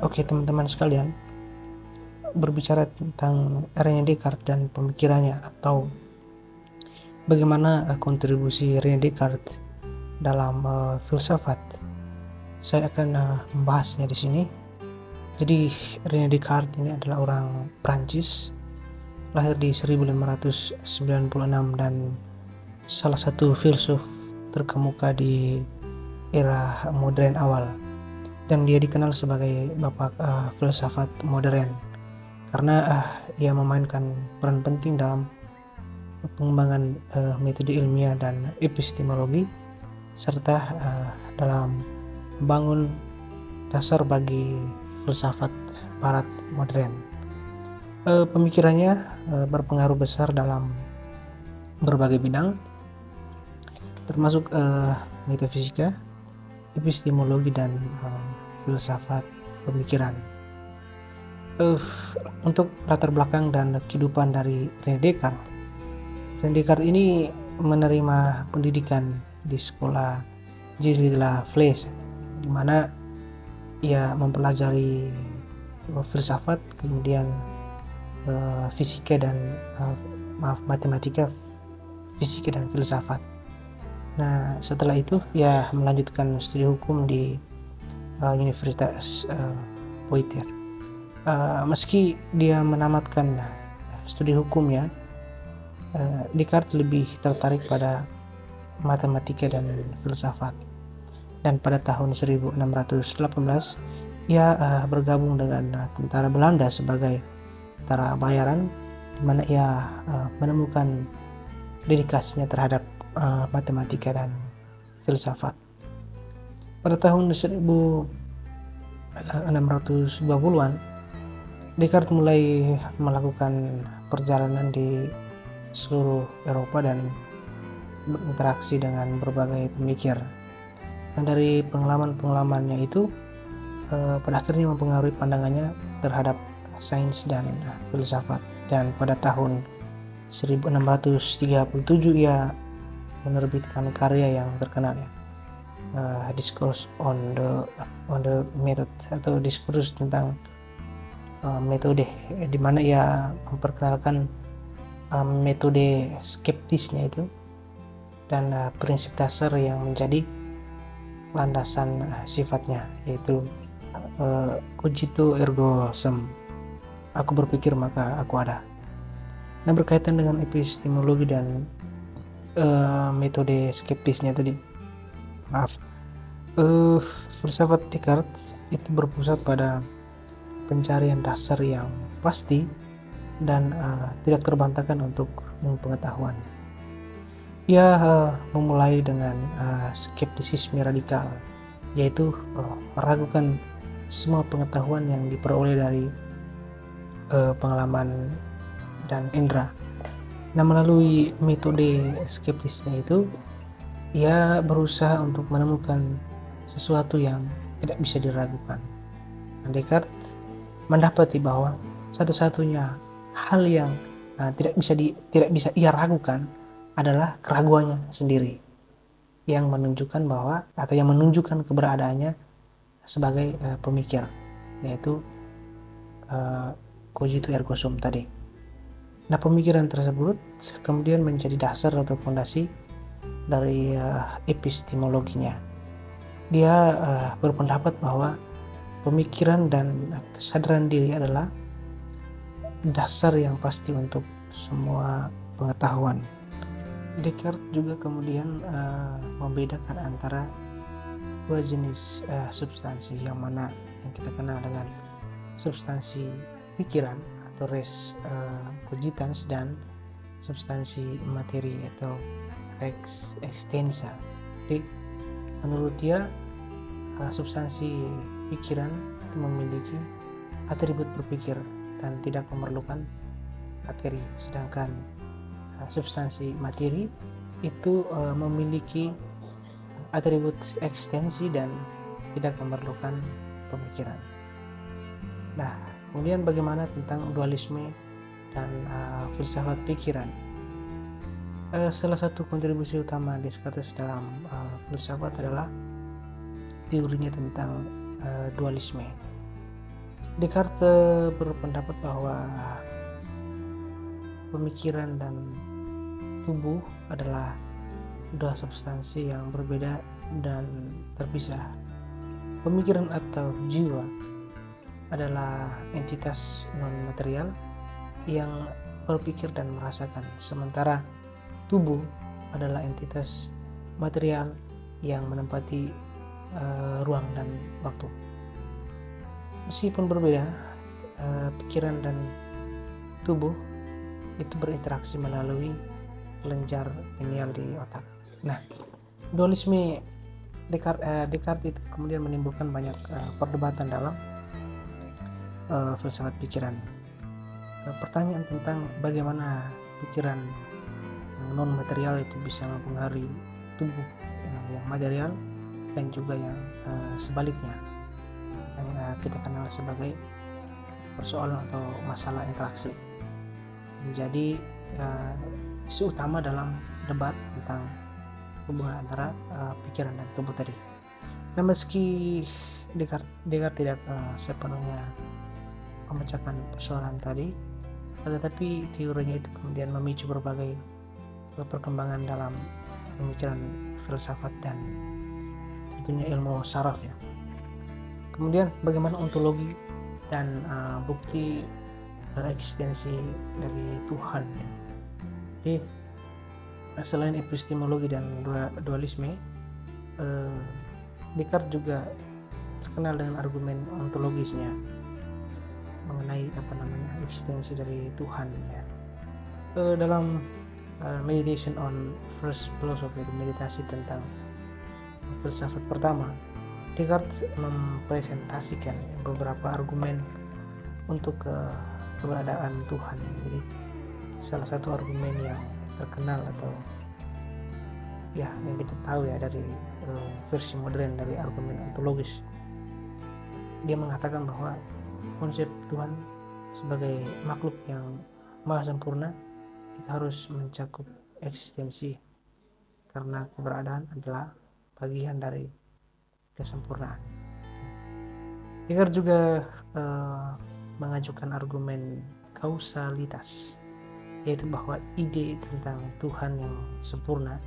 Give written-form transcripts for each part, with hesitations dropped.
Oke teman-teman sekalian, berbicara tentang René Descartes dan pemikirannya atau bagaimana kontribusi René Descartes dalam filsafat, saya akan membahasnya di sini. Jadi René Descartes ini adalah orang Prancis, lahir di 1596 dan salah satu filsuf terkemuka di era modern awal, dan dia dikenal sebagai bapak filsafat modern karena ia memainkan peran penting dalam pengembangan metode ilmiah dan epistemologi serta dalam membangun dasar bagi filsafat barat modern. Pemikirannya berpengaruh besar dalam berbagai bidang termasuk metafisika, epistemologi dan filsafat pemikiran. Untuk latar belakang dan kehidupan dari René Descartes. René Descartes ini menerima pendidikan di sekolah Gilles de la Fleche, di mana ia mempelajari filsafat, kemudian fisika dan matematika, fisika dan filsafat. Nah, setelah itu ia melanjutkan studi hukum di Universitas Poitiers. Meski dia menamatkan studi hukumnya, Descartes lebih tertarik pada matematika dan filsafat. Dan pada tahun 1618 ia bergabung dengan tentara Belanda sebagai tentara bayaran, di mana ia menemukan dedikasinya terhadap matematika dan filsafat. Pada tahun 1620-an Descartes mulai melakukan perjalanan di seluruh Eropa dan berinteraksi dengan berbagai pemikir. Dan dari pengalaman-pengalamannya itu pada akhirnya mempengaruhi pandangannya terhadap sains dan filsafat. Dan pada tahun 1637 ia menerbitkan karya yang terkenal, Discourse on the Method, atau diskursus tentang metode, di mana ia memperkenalkan metode skeptisnya itu dan prinsip dasar yang menjadi landasan sifatnya, yaitu cogito ergo sum, aku berpikir maka aku ada. Nah, berkaitan dengan epistemologi dan metode skeptisnya tadi, filsafat Descartes itu berpusat pada pencarian dasar yang pasti dan tidak terbantahkan untuk pengetahuan. Ia memulai dengan skeptisisme radikal, yaitu meragukan semua pengetahuan yang diperoleh dari pengalaman dan indera. Nah, melalui metode skeptisnya itu, ia berusaha untuk menemukan sesuatu yang tidak bisa diragukan. Descartes mendapati bahwa satu-satunya hal yang tidak bisa ia ragukan adalah keraguannya sendiri, yang menunjukkan keberadaannya sebagai pemikir, yaitu cogito ergo sum tadi. Nah, pemikiran tersebut kemudian menjadi dasar atau fondasi dari epistemologinya. Dia berpendapat bahwa pemikiran dan kesadaran diri adalah dasar yang pasti untuk semua pengetahuan. Descartes juga kemudian membedakan antara dua jenis substansi, yang mana yang kita kenal dengan substansi pikiran atau res cogitans dan substansi materi atau res extensa. Jadi menurut dia substansi pikiran itu memiliki atribut berpikir dan tidak memerlukan materi, sedangkan substansi materi itu memiliki atribut ekstensi dan tidak memerlukan pemikiran. Nah, kemudian bagaimana tentang dualisme dan filsafat pikiran? Salah satu kontribusi utama Descartes dalam filsafat adalah teorinya tentang dualisme. Descartes berpendapat bahwa pemikiran dan tubuh adalah dua substansi yang berbeda dan terpisah. Pemikiran atau jiwa adalah entitas non-material yang berpikir dan merasakan, sementara tubuh adalah entitas material yang menempati ruang dan waktu. Meskipun berbeda, pikiran dan tubuh itu berinteraksi melalui kelenjar pineal di otak. Nah, dualisme Descartes itu kemudian menimbulkan banyak perdebatan dalam filsafat pikiran. Pertanyaan tentang bagaimana pikiran non material itu bisa mempengaruhi tubuh yang material dan juga yang sebaliknya, yang kita kenal sebagai persoalan atau masalah interaksi, menjadi isu utama dalam debat tentang hubungan antara pikiran dan tubuh tadi. Nah, meski Descartes tidak sepenuhnya memecahkan persoalan tadi, tetapi teorinya itu kemudian memicu berbagai perkembangan dalam pemikiran filsafat dan tentunya ilmu saraf ya. Kemudian bagaimana ontologi dan bukti eksistensi dari Tuhan ya. Jadi selain epistemologi dan dualisme, Descartes juga terkenal dengan argumen ontologisnya mengenai eksistensi dari Tuhan ya. Dalam Meditation on First Philosophy, meditasi tentang filsafat pertama, Descartes mempresentasikan beberapa argumen untuk keberadaan Tuhan. Jadi salah satu argumen yang terkenal atau ya yang kita tahu ya dari versi modern dari argumen ontologis, dia mengatakan bahwa konsep Tuhan sebagai makhluk yang maha sempurna itu harus mencakup eksistensi, karena keberadaan adalah bagian dari kesempurnaan. Descartes juga mengajukan argumen kausalitas, yaitu bahwa ide tentang Tuhan yang sempurna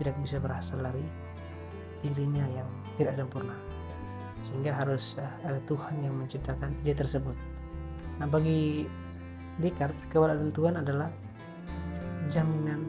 tidak bisa berasal dari dirinya yang tidak sempurna, sehingga harus ada Tuhan yang menciptakan ide tersebut. Nah, bagi Descartes, keberadaan Tuhan adalah jaminan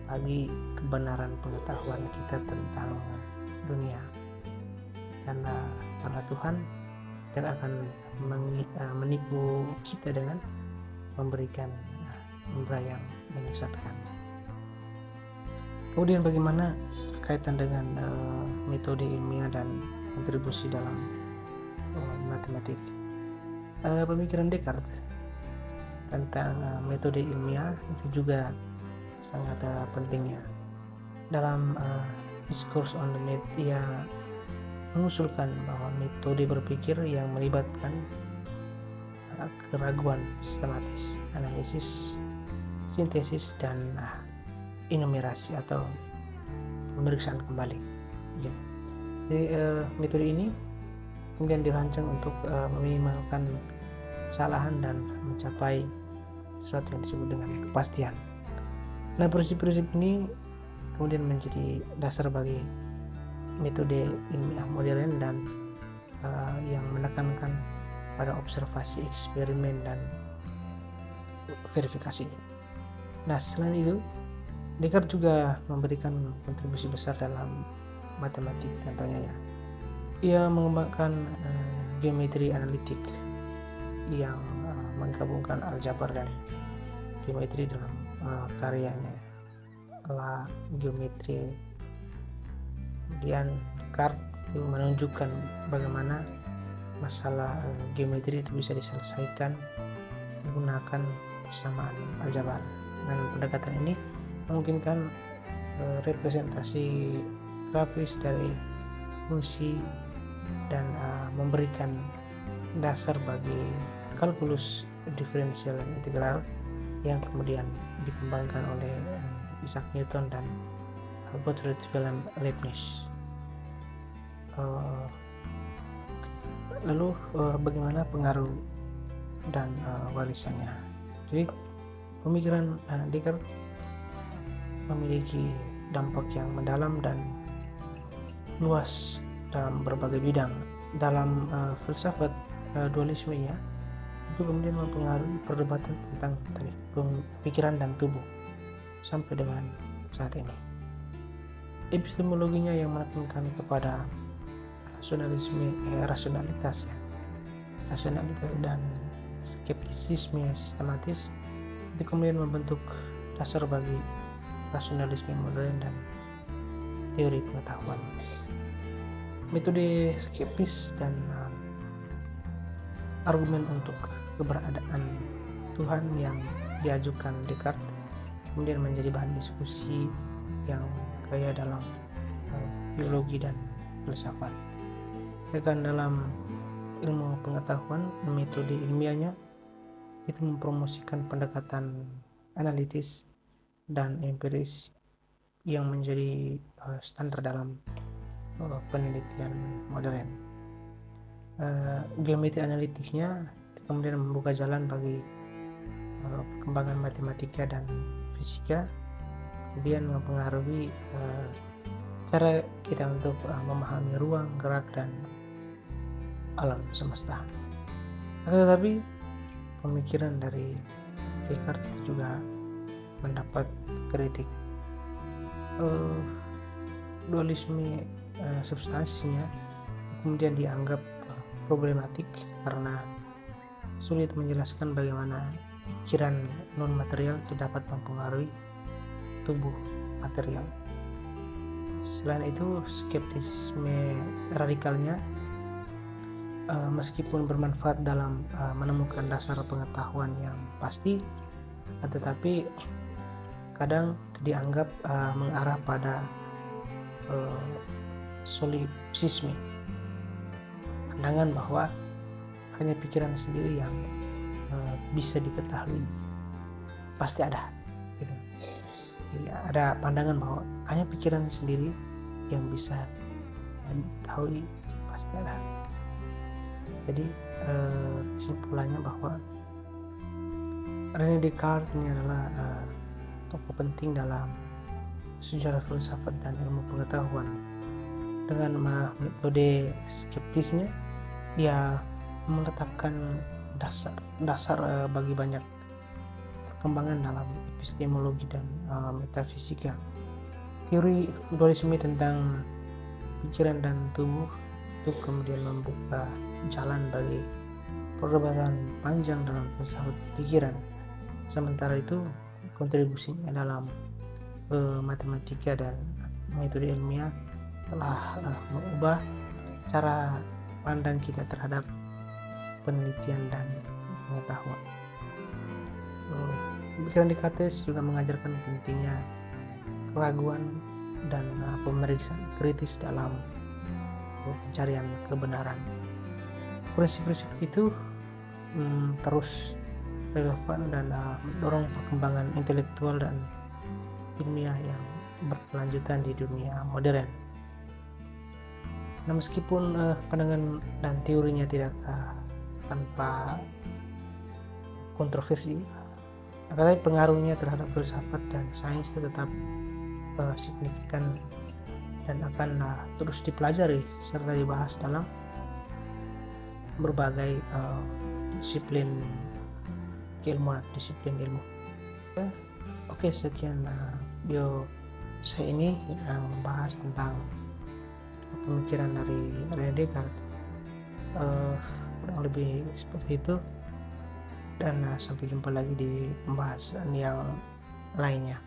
bagi kebenaran pengetahuan kita tentang dunia, karena Tuhan tidak akan menipu kita dengan memberikan indera yang menyesatkan. Kemudian bagaimana kaitan dengan metode ilmiah dan kontribusi dalam matematik? Pemikiran Descartes tentang metode ilmiah itu juga sangat pentingnya. Dalam Discourse on the Net, ia mengusulkan bahwa metode berpikir yang melibatkan keraguan sistematis, analisis, sintesis, dan enumerasi atau pemeriksaan kembali ya. Jadi metode ini kemudian dirancang untuk meminimalkan kesalahan dan mencapai sesuatu yang disebut dengan kepastian. Nah, prinsip-prinsip ini kemudian menjadi dasar bagi metode ilmiah modern dan yang menekankan pada observasi, eksperimen, dan verifikasi. Nah, selain itu, Descartes juga memberikan kontribusi besar dalam matematik contohnya ya. Ia mengembangkan geometri analitik yang menggabungkan aljabar dan geometri dalam karyanya La Geometrie. Kemudian Descartes menunjukkan bagaimana masalah geometri itu bisa diselesaikan menggunakan persamaan aljabar. Dan pendekatan ini memungkinkan representasi grafis dari fungsi dan memberikan dasar bagi kalkulus diferensial dan integral yang kemudian dikembangkan oleh Isaac Newton dan Gottfried Wilhelm Leibniz. Lalu bagaimana pengaruh dan warisannya? Jadi pemikiran Descartes memiliki dampak yang mendalam dan luas dalam berbagai bidang. Dalam filsafat dualisme ya, itu kemudian mempengaruhi perdebatan tentang pikiran dan tubuh sampai dengan saat ini. Epistemologinya yang menekankan kepada rasionalitas dan skeptisisme sistematis, itu kemudian membentuk dasar bagi rasionalisme modern dan teori pengetahuan. Metode skeptis dan argumen untuk keberadaan Tuhan yang diajukan Descartes kemudian menjadi bahan diskusi yang kaya dalam biologi dan filsafat. Bahkan dalam ilmu pengetahuan, metode ilmiahnya itu mempromosikan pendekatan analitis dan empiris yang menjadi standar dalam penelitian modern. Geometri analitiknya kemudian membuka jalan bagi perkembangan matematika dan fisika, kemudian mempengaruhi cara kita untuk memahami ruang, gerak, dan alam semesta. Tetapi pemikiran dari Descartes juga mendapat kritik. Dualisme substansinya kemudian dianggap problematik karena sulit menjelaskan bagaimana pikiran non material itu dapat mempengaruhi tubuh material. Selain itu, skeptisisme radikalnya meskipun bermanfaat dalam menemukan dasar pengetahuan yang pasti, tetapi kadang dianggap mengarah pada solipsisme, pandangan bahwa hanya pikiran sendiri yang bisa diketahui, pasti ada gitu. Jadi ada pandangan bahwa hanya pikiran sendiri yang bisa diketahui, pasti ada. Jadi kesimpulannya bahwa René Descartes ini adalah tokoh penting dalam sejarah filsafat dan ilmu pengetahuan. Dengan metode skeptisnya, dia menetapkan dasar bagi banyak perkembangan dalam epistemologi dan metafisika. Teori dualisme tentang pikiran dan tubuh itu kemudian membuka jalan bagi perdebatan panjang dalam filsafat pikiran. Sementara itu, kontribusinya dalam matematika dan metode ilmiah telah mengubah cara pandang kita terhadap penelitian dan pengetahuan. Pikiran Descartes juga mengajarkan pentingnya keraguan dan pemeriksaan kritis dalam pencarian kebenaran. Prinsip-prinsip itu terus relevan dan mendorong perkembangan intelektual dan ilmiah yang berkelanjutan di dunia modern. Nah, meskipun pandangan dan teorinya tidak tanpa kontroversi, tetapi pengaruhnya terhadap filsafat dan sains tetap signifikan dan akan terus dipelajari serta dibahas dalam berbagai disiplin keilmuan, disiplin ilmu. Oke, sekian video saya ini yang membahas tentang pemikiran dari René Descartes. Kurang lebih seperti itu, dan sampai jumpa lagi di pembahasan yang lainnya.